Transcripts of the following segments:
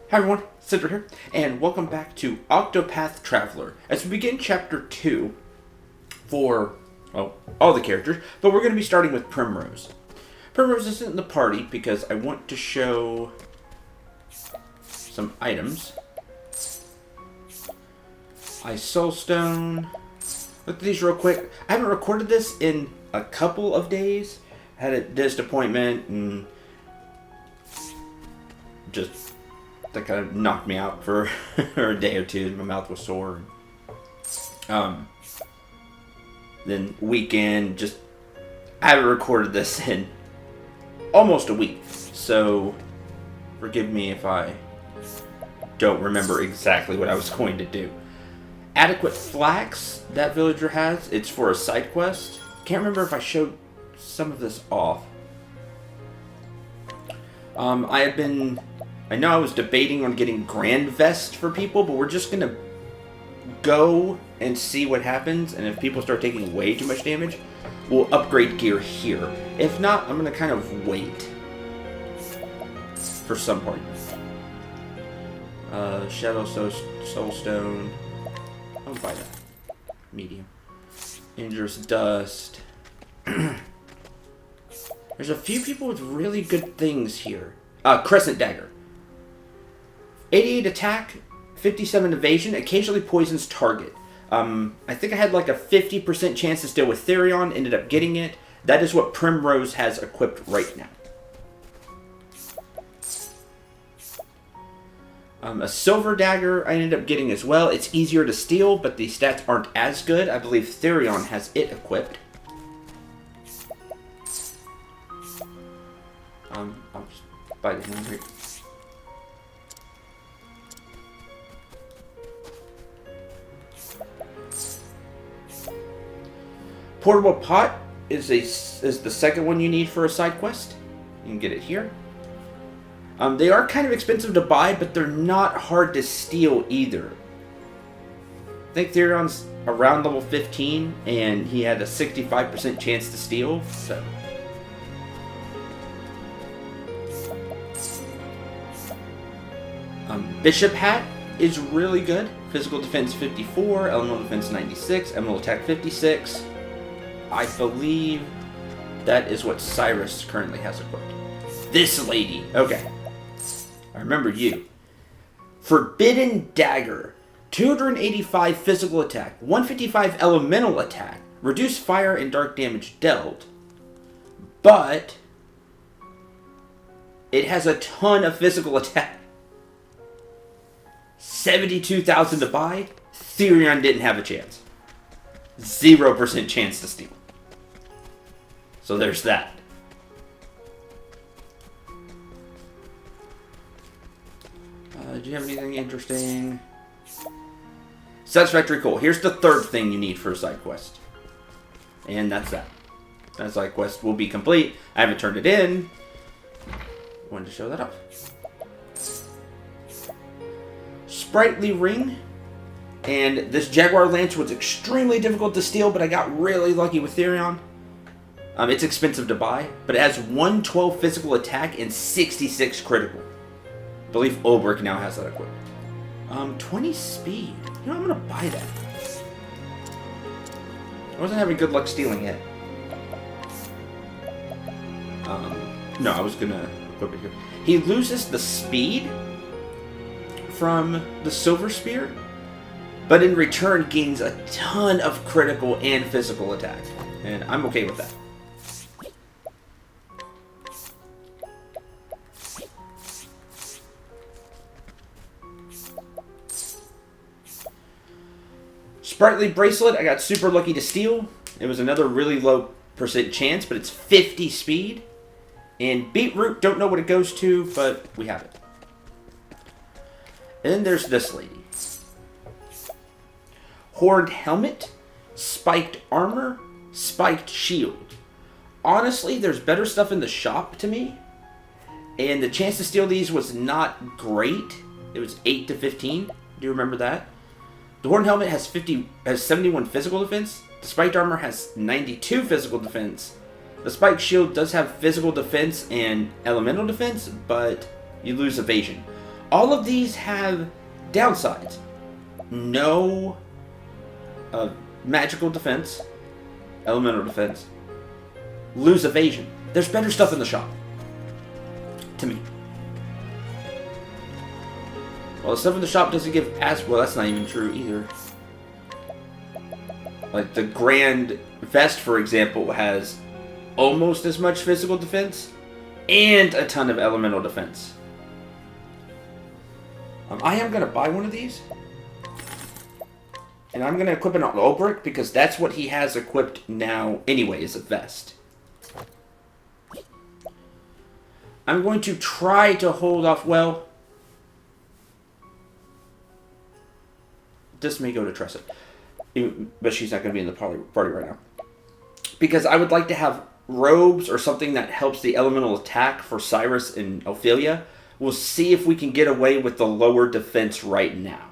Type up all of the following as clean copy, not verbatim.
Hi everyone, Cendril here, and welcome back to Octopath Traveler. As we begin Chapter 2 for, well, all the characters, but we're going to be starting with Primrose. Primrose isn't in the party because I want to show some items. Ice Soulstone. Look at these real quick. I haven't recorded this in a couple of days. I had a dentist appointment and just that kind of knocked me out for a day or two. My mouth was sore. Then weekend, just I haven't recorded this in almost a week. So forgive me if I don't remember exactly what I was going to do. Adequate flax that villager has. It's for a side quest. Can't remember if I showed some of this off. I know I was debating on getting Grand Vest for people, but we're just gonna go and see what happens, and if people start taking way too much damage, we'll upgrade gear here. If not, I'm gonna kind of wait for some parties. Shadow Soulstone. I'll buy that. Medium. Injurious Dust. There's a few people with really good things here. Crescent Dagger. 88 attack, 57 evasion, occasionally poisons target. I think I had like a 50% chance to steal with Therion, ended up getting it. That is what Primrose has equipped right now. A silver dagger I ended up getting as well. It's easier to steal, but the stats aren't as good. I believe Therion has it equipped. I'll just buy the one here. Portable pot is the second one you need for a side quest. You can get it here. They are kind of expensive to buy, but they're not hard to steal either. I think Therion's around level 15, and he had a 65% chance to steal, so. Bishop Hat is really good. Physical defense 54, elemental defense 96, elemental attack 56. I believe that is what Cyrus currently has equipped. This lady. Okay. I remember you. Forbidden Dagger. 285 physical attack. 155 elemental attack. Reduce fire and dark damage dealt. But it has a ton of physical attack. 72,000 to buy. Therion didn't have a chance. 0% chance to steal. So there's that. Do you have anything interesting? Satisfactory Coal. Here's the third thing you need for a side quest. And that's that. That side quest will be complete. I haven't turned it in. Wanted to show that off. Sprightly Ring. And this Jaguar Lance was extremely difficult to steal, but I got really lucky with Therion. It's expensive to buy, but it has 112 physical attack and 66 critical. I believe Olbrich now has that equipped. 20 speed. You know, I'm going to buy that. I wasn't having good luck stealing it. No, I was going to equip it here. He loses the speed from the Silver Spear, but in return gains a ton of critical and physical attack. And I'm okay with that. Sprightly Bracelet, I got super lucky to steal. It was another really low % chance, but it's 50 speed. And Beetroot, don't know what it goes to, but we have it. And then there's this lady. Horned Helmet, Spiked Armor, Spiked Shield. Honestly, there's better stuff in the shop to me. And the chance to steal these was not great. It was 8 to 15. Do you remember that? The Horned Helmet has 71 physical defense. The Spiked Armor has 92 physical defense. The Spiked Shield does have physical defense and elemental defense, but you lose evasion. All of these have downsides. No magical defense, elemental defense, lose evasion. There's better stuff in the shop. To me. Well, the stuff in the shop doesn't give as... Well, that's not even true either. Like, the Grand Vest, for example, has almost as much physical defense and a ton of elemental defense. I am going to buy one of these. And I'm going to equip it on Ulbrich because that's what he has equipped now anyway, is a vest. I'm going to try to hold off... Well, this may go to Tressa. But she's not going to be in the party right now. Because I would like to have robes or something that helps the elemental attack for Cyrus and Ophelia. We'll see if we can get away with the lower defense right now.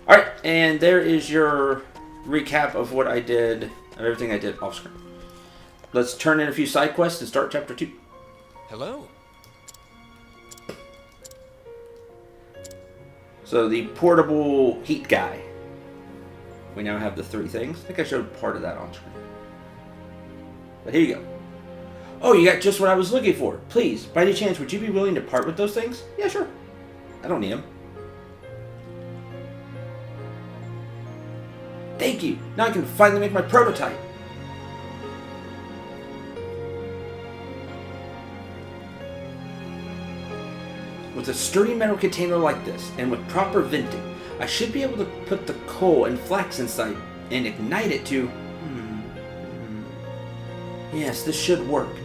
Alright, and there is your recap of what I did, of everything I did off screen. Let's turn in a few side quests and start chapter 2. Hello. So the portable heat guy. We now have the 3 things. I think I showed part of that on screen. But here you go. Oh, you got just what I was looking for. Please, by any chance, would you be willing to part with those things? Yeah, sure. I don't need them. Thank you. Now I can finally make my prototype. With a sturdy metal container like this, and with proper venting, I should be able to put the coal and flax inside and ignite it to... Yes, this should work.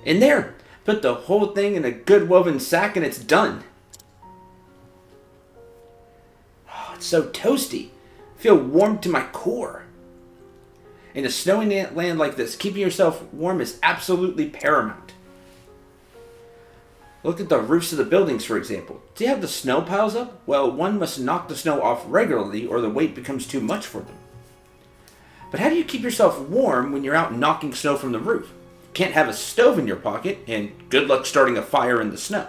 In there! Put the whole thing in a good woven sack and it's done. Oh, it's so toasty. I feel warm to my core. In a snowy land like this, keeping yourself warm is absolutely paramount. Look at the roofs of the buildings, for example. Do you have the snow piles up? Well, one must knock the snow off regularly or the weight becomes too much for them. But how do you keep yourself warm when you're out knocking snow from the roof? You can't have a stove in your pocket, and good luck starting a fire in the snow.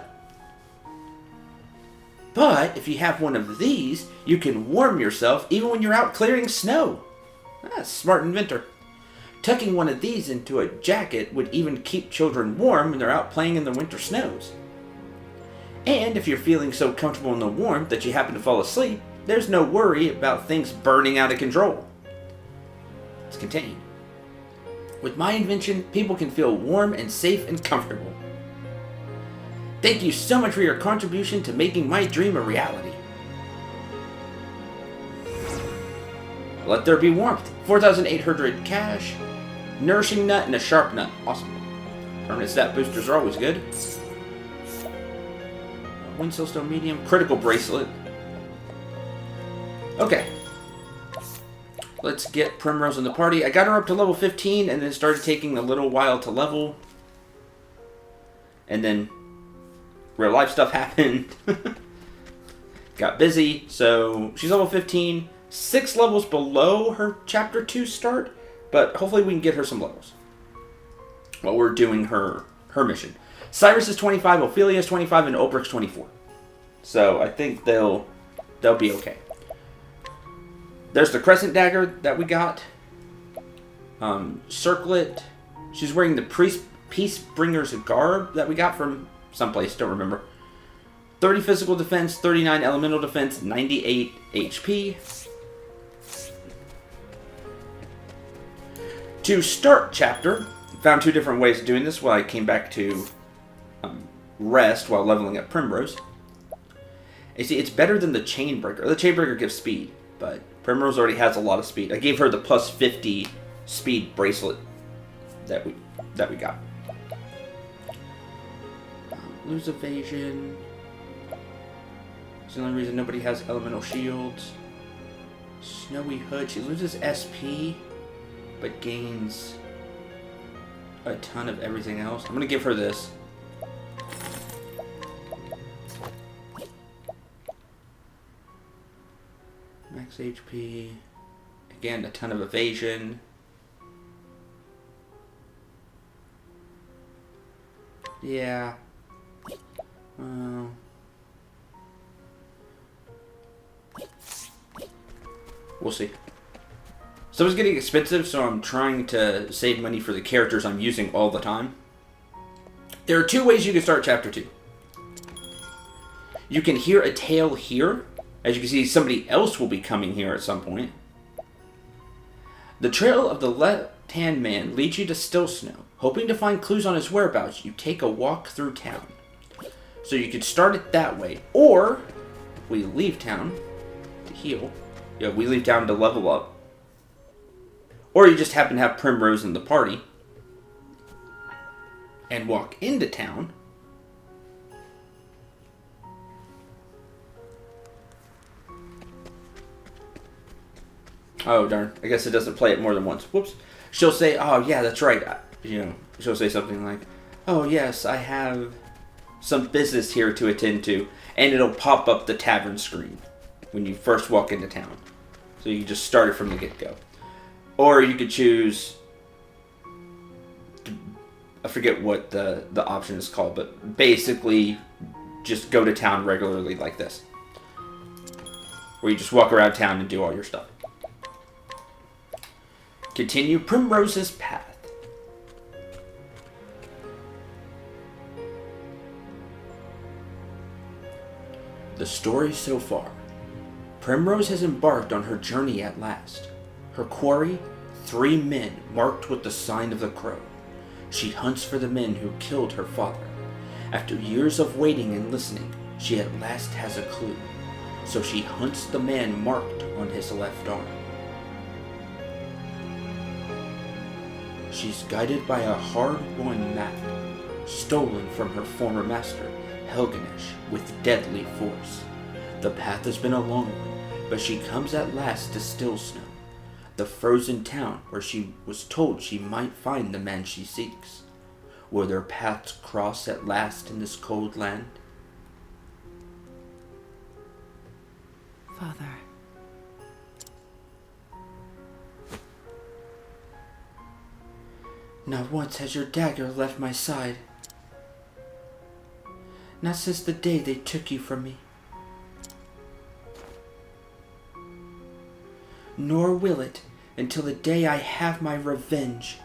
But if you have one of these, you can warm yourself even when you're out clearing snow. Ah, smart inventor. Tucking one of these into a jacket would even keep children warm when they're out playing in the winter snows. And if you're feeling so comfortable in the warmth that you happen to fall asleep, there's no worry about things burning out of control. It's contained. With my invention, people can feel warm and safe and comfortable. Thank you so much for your contribution to making my dream a reality. Let there be warmth. 4,800 cash, nourishing nut, and a sharp nut. Awesome. Permanent stat boosters are always good. Wind Silstone medium, critical bracelet. Okay. Let's get Primrose in the party. I got her up to level 15 and then started taking a little while to level. And then real life stuff happened. Got busy, so she's level 15. 6 levels below her chapter 2 start, but hopefully we can get her some levels while we're doing her mission. Cyrus is 25, Ophelia is 25, and Ulbrich's 24. So I think they'll be okay. There's the Crescent Dagger that we got. Circlet. She's wearing the Peacebringer's garb that we got from someplace, don't remember. 30 physical defense, 39 elemental defense, 98 HP. To start chapter, found 2 different ways of doing this while I came back to rest while leveling up Primrose. You see, it's better than the Chainbreaker. The Chainbreaker gives speed, but Primrose already has a lot of speed. I gave her the plus 50 speed bracelet that we got. Lose evasion. It's the only reason nobody has elemental shields. Snowy Hood. She loses SP, but gains a ton of everything else. I'm going to give her this. Max HP. Again, a ton of evasion. Yeah. We'll see. So it's getting expensive, so I'm trying to save money for the characters I'm using all the time. There are 2 ways you can start Chapter 2. You can hear a tale here. As you can see, somebody else will be coming here at some point. The trail of the left-hand man leads you to Still Snow. Hoping to find clues on his whereabouts, you take a walk through town. So you could start it that way. Or, we leave town to heal. Yeah, we leave town to level up. Or you just happen to have Primrose in the party. And walk into town. Oh, darn. I guess it doesn't play it more than once. Whoops. She'll say, oh, yeah, that's right. She'll say something like, oh, yes, I have some business here to attend to. And it'll pop up the tavern screen when you first walk into town. So you can just start it from the get-go. Or you could choose, I forget what the option is called, but basically just go to town regularly like this. Where you just walk around town and do all your stuff. Continue Primrose's path. The story so far. Primrose has embarked on her journey at last. Her quarry, 3 men marked with the sign of the crow. She hunts for the men who killed her father. After years of waiting and listening, she at last has a clue. So she hunts the man marked on his left arm. She's guided by a hard-won map, stolen from her former master, Helganesh, with deadly force. The path has been a long one, but she comes at last to Still Snow, the frozen town where she was told she might find the man she seeks. Will their paths cross at last in this cold land? Father. Not once has your dagger left my side. Not since the day they took you from me. Nor will it until the day I have my revenge.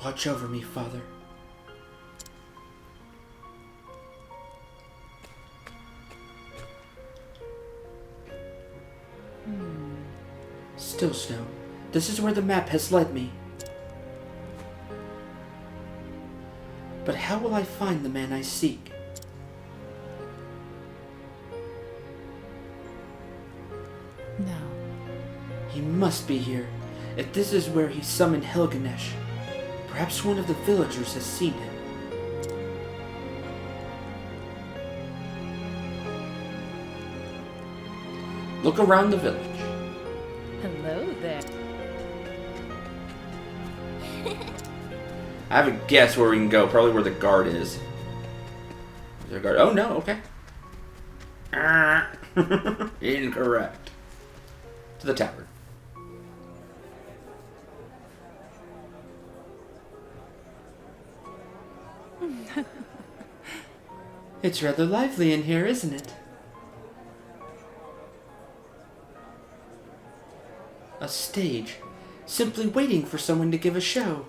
Watch over me, Father. Still Snow. This is where the map has led me. But how will I find the man I seek? No. He must be here. If this is where he summoned Helganesh, perhaps one of the villagers has seen him. Look around the village. Hello there. I have a guess where we can go. Probably where the guard is. Is there a guard? Oh, no. Okay. Incorrect. To the tavern. It's rather lively in here, isn't it? A stage. Simply waiting for someone to give a show.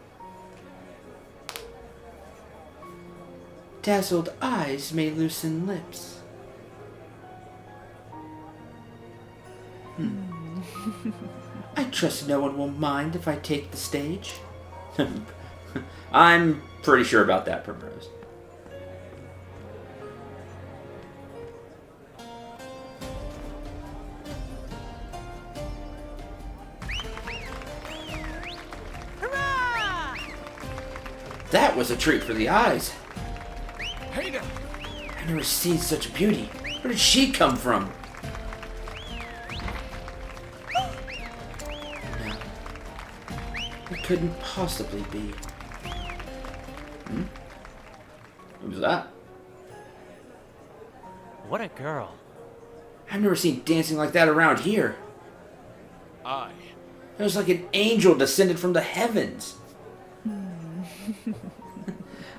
Dazzled eyes may loosen lips. I trust no one will mind if I take the stage. I'm pretty sure about that, Primrose. Hurrah! That was a treat for the eyes. Hey now! I've never seen such beauty. Where did she come from? No. It couldn't possibly be. Who's that? What a girl. I've never seen dancing like that around here. It was like an angel descended from the heavens.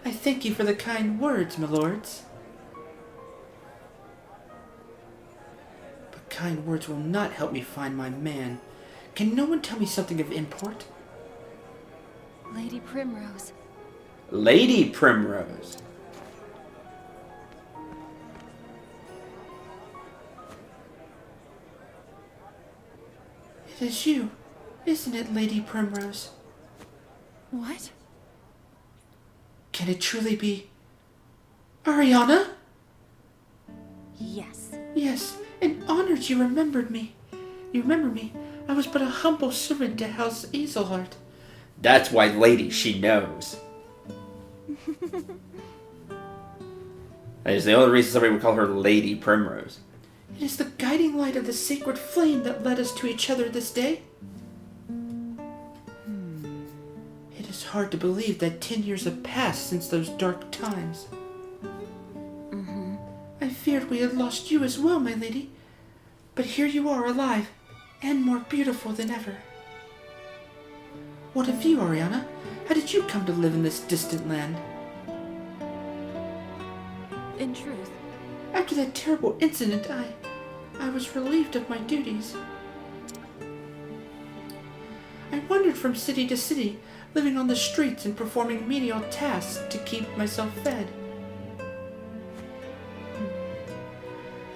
I thank you for the kind words, my lords. But kind words will not help me find my man. Can no one tell me something of import? Lady Primrose. Lady Primrose. It is you, isn't it, Lady Primrose? What? Can it truly be Ariana? Yes. Yes, and honored you remembered me. You remember me. I was but a humble servant to House Azelhart. That's why, lady, she knows. That is the only reason somebody would call her Lady Primrose. It is the guiding light of the sacred flame that led us to each other this day. It is hard to believe that 10 years have passed since those dark times. I feared we had lost you as well, my lady. But here you are, alive, and more beautiful than ever. What of you, Ariana? How did you come to live in this distant land? In truth, After that terrible incident, I was relieved of my duties. I wandered from city to city, living on the streets and performing menial tasks to keep myself fed.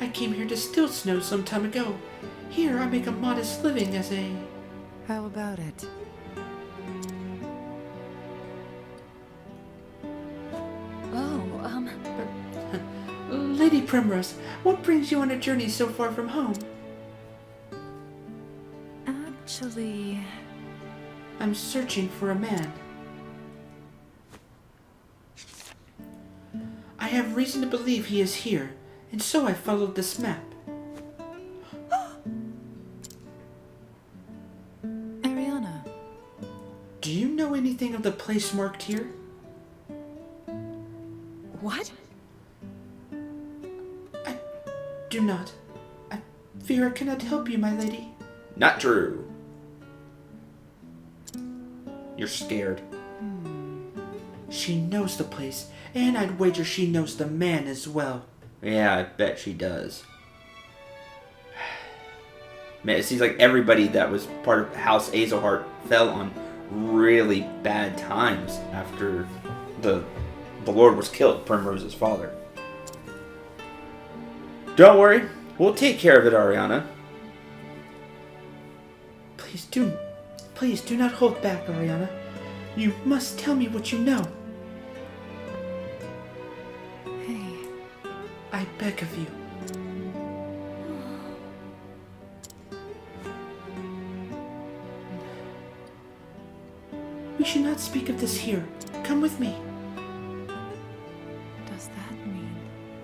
I came here to Still Snow some time ago. Here I make a modest living as a... How about it? Lady Primrose, what brings you on a journey so far from home? Actually... I'm searching for a man. I have reason to believe he is here, and so I followed this map. Ariana. Do you know anything of the place marked here? What? I do not. I fear I cannot help you, my lady. Not true. You're scared. She knows the place, and I'd wager she knows the man as well. Yeah, I bet she does. Man, it seems like everybody that was part of House Azelhart fell on really bad times after the Lord was killed, Primrose's father. Don't worry, we'll take care of it, Ariana. Please do not hold back, Ariana. You must tell me what you know. Hey. I beg of you. We should not speak of this here. Come with me. Does that mean...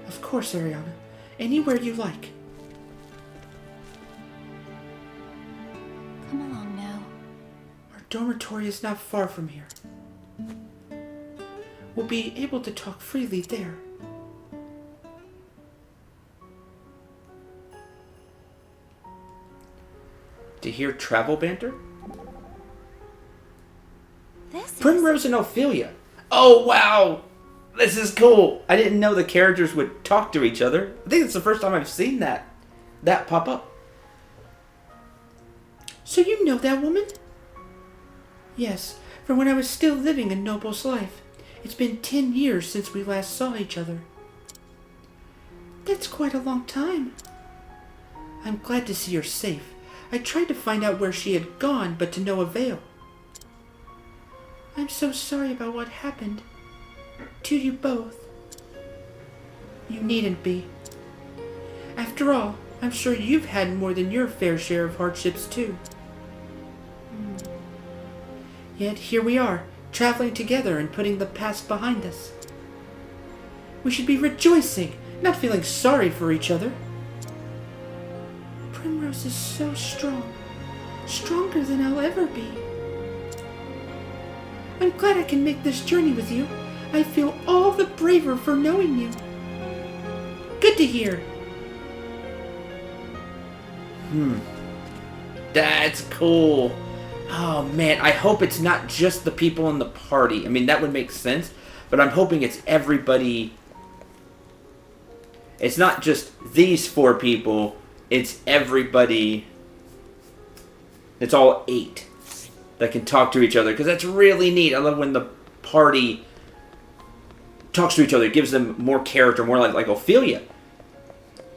Of course, Ariana. Anywhere you like. come along now. Our dormitory is not far from here. We'll be able to talk freely there. To hear travel banter? This Primrose and Ophelia. Oh, wow! This is cool. I didn't know the characters would talk to each other. I think it's the first time I've seen that pop up. So you know that woman? Yes, from when I was still living a noble's life. It's been 10 years since we last saw each other. That's quite a long time. I'm glad to see her safe. I tried to find out where she had gone, but to no avail. I'm so sorry about what happened. To you both. You needn't be. After all, I'm sure you've had more than your fair share of hardships too. Yet here we are, traveling together and putting the past behind us. We should be rejoicing, not feeling sorry for each other. Primrose is so strong, stronger than I'll ever be. I'm glad I can make this journey with you. I feel all the braver for knowing you. Good to hear. That's cool. Oh man, I hope it's not just the people in the party. I mean, that would make sense. But I'm hoping it's everybody. It's not just these 4 people. It's everybody. It's all 8 that can talk to each other. Because that's really neat. I love when the party talks to each other. It gives them more character. More like Ophelia.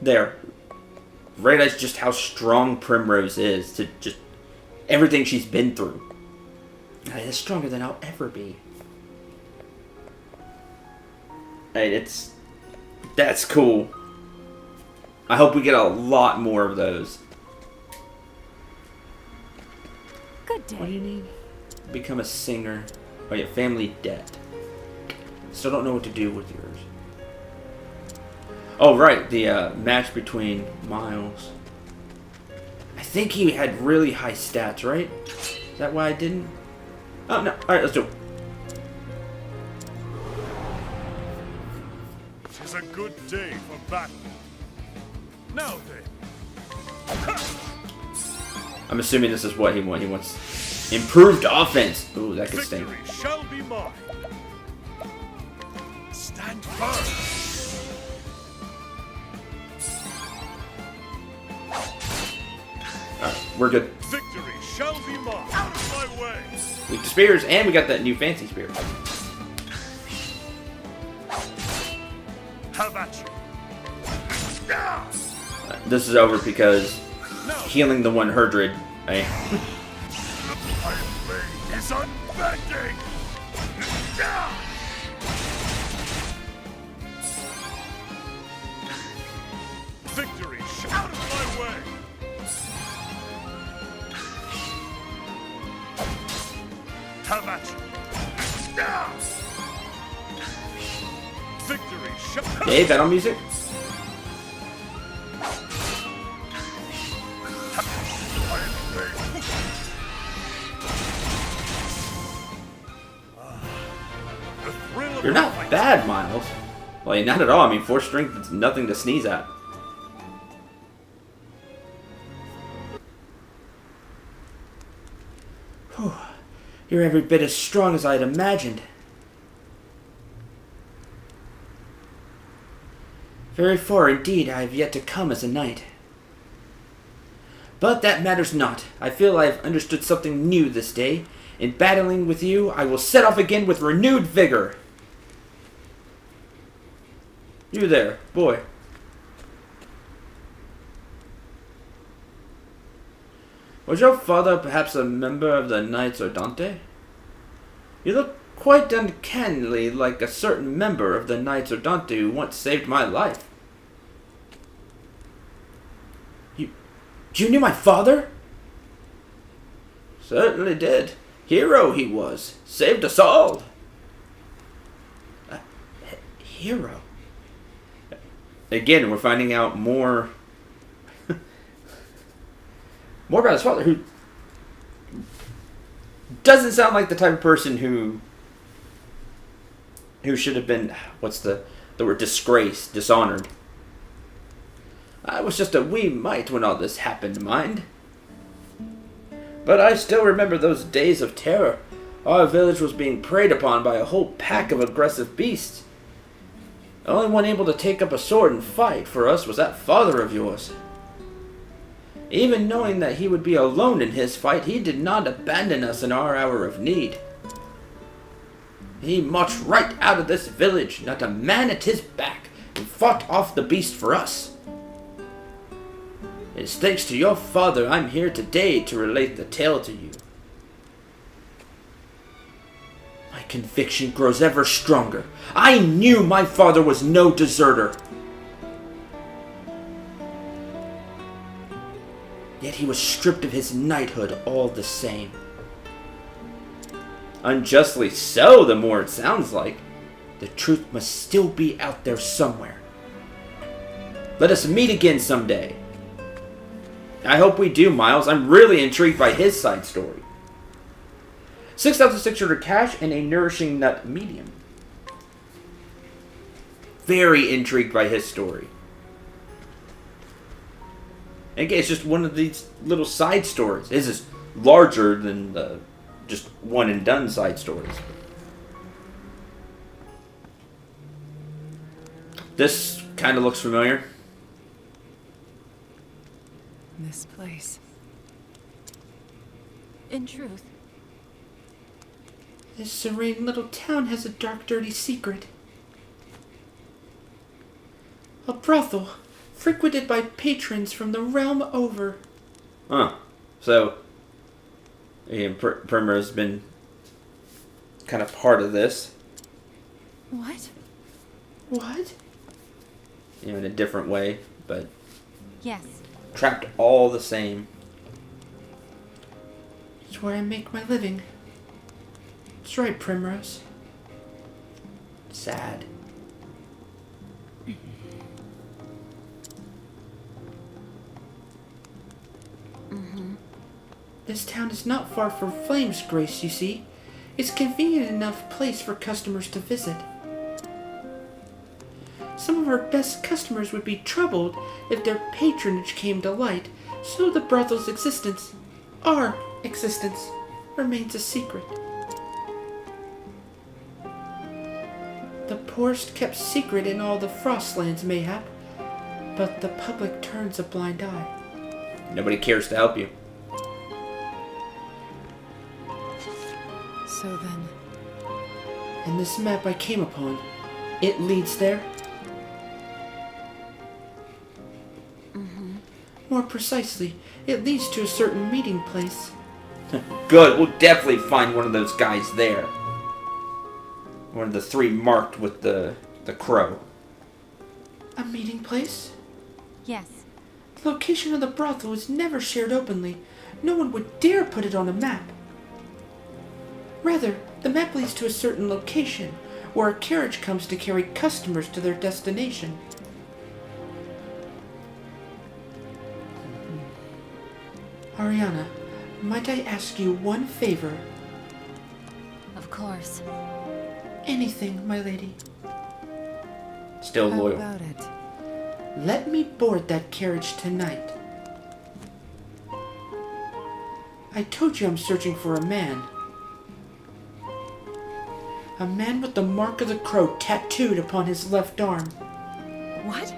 There. Realize just how strong Primrose is. To just everything she's been through. It's stronger than I'll ever be. That's cool. I hope we get a lot more of those. Good day. What do you need? Become a singer. Oh yeah, family debt. Still don't know what to do with yours. Oh right, the match between Miles. I think he had really high stats, right? Is that why I didn't? Oh no, alright, let's do it. Tis a good day for battle. Now then. I'm assuming this is what he wants. He wants improved offense. Ooh, that could stink. Victory shall be mine. Stand firm. Alright, we're good. Victory shall be mine. Out of my way. Weak to spears, and we got that new fancy spear. Have at you. This is over because healing the one Herdred. My blade is unbending. Victory out of my way. Have at you. Victory shall. Hey, battle music. You're not bad, Miles. Well, not at all. I mean, 4 strength is nothing to sneeze at. Whew. You're every bit as strong as I'd imagined. Very far indeed I have yet to come as a knight. But that matters not. I feel I have understood something new this day. In battling with you, I will set off again with renewed vigor. You there, boy. Was your father perhaps a member of the Knights Ordante? You look quite uncannily like a certain member of the Knights Ordante who once saved my life. You knew my father? Certainly did. Hero he was. Saved us all. Hero? Again, we're finding out more about his father, who doesn't sound like the type of person who should have been, what's the word, disgraced, dishonored. I was just a wee mite when all this happened, mind. But I still remember those days of terror. Our village was being preyed upon by a whole pack of aggressive beasts. The only one able to take up a sword and fight for us was that father of yours. Even knowing that he would be alone in his fight, he did not abandon us in our hour of need. He marched right out of this village, not a man at his back, and fought off the beast for us. It is thanks to your father I'm here today to relate the tale to you. My conviction grows ever stronger. I knew my father was no deserter. Yet he was stripped of his knighthood all the same. Unjustly so, the more it sounds like. The truth must still be out there somewhere. Let us meet again someday. I hope we do, Miles. I'm really intrigued by his side story. 6,600 cash and a nourishing nut medium. Very intrigued by his story. Again, it's just one of these little side stories. This is larger than the just one and done side stories. This kind of looks familiar. This place. In truth, This serene little town has a dark, dirty secret. A brothel, frequented by patrons from the realm over. Huh. So, yeah, Primrose has been kind of part of this. What? What? You know, in a different way, but yes. trapped all the same. It's where I make my living. That's right, Primrose. Sad. This town is not far from Flame's Grace, you see. It's a convenient enough place for customers to visit. Some of our best customers would be troubled if their patronage came to light, so the brothel's existence, our existence, remains a secret. The poorest kept secret in all the Frostlands, mayhap, but the public turns a blind eye. Nobody cares to help you. So then, And this map I came upon, it leads there? More precisely, it leads to a certain meeting place. Good, we'll definitely find one of those guys there. One of the three marked with the crow. A meeting place? Yes. The location of the brothel is never shared openly. No one would dare put it on a map. Rather, the map leads to a certain location, where a carriage comes to carry customers to their destination. Ariana, might I ask you one favor? Of course. Anything, my lady. Still how loyal. about it? Let me board that carriage tonight. I told you I'm searching for a man. A man with the mark of the crow tattooed upon his left arm. What?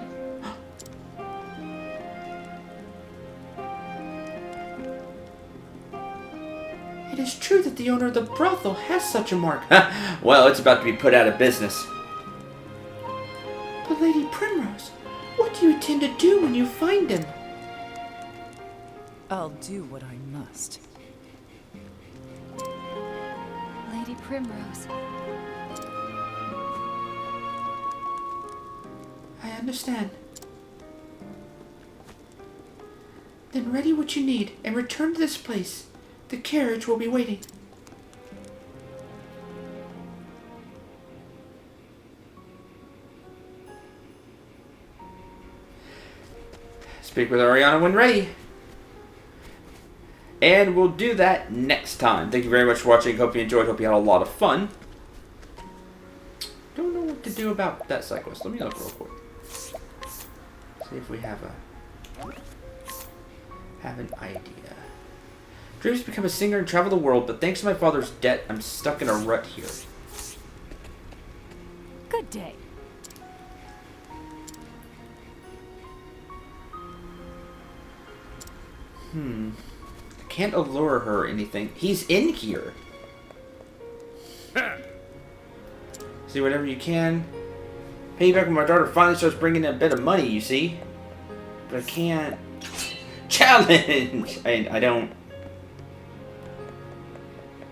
It is true that the owner of the brothel has such a mark. Well, it's about to be put out of business. But Lady Primrose, what do you intend to do when you find him? I'll do what I must. Lady Primrose. I understand. Then ready what you need and return to this place. The carriage will be waiting. Speak with Ariana when ready. And we'll do that next time. Thank you very much for watching. Hope you enjoyed. Hope you had a lot of fun. Don't know what to do about that cyclist. Let me look real quick. See if we have an idea. Dreams to become a singer and travel the world, but thanks to my father's debt, I'm stuck in a rut here. Good day. I can't allure her or anything. He's in here. See, whatever you can. Pay back when my daughter finally starts bringing in a bit of money, you see. But I can't. Challenge! I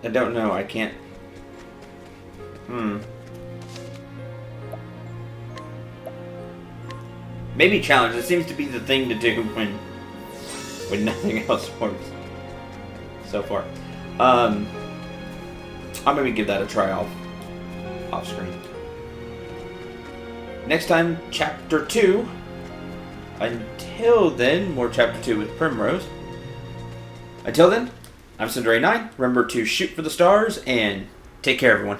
don't know. I can't. Maybe challenge. It seems to be the thing to do when nothing else works. So far. I'm gonna give that a try off screen. Next time, Chapter 2. Until then, more Chapter 2 with Primrose. Until then, I'm Cendril 9. Remember to shoot for the stars and take care, everyone.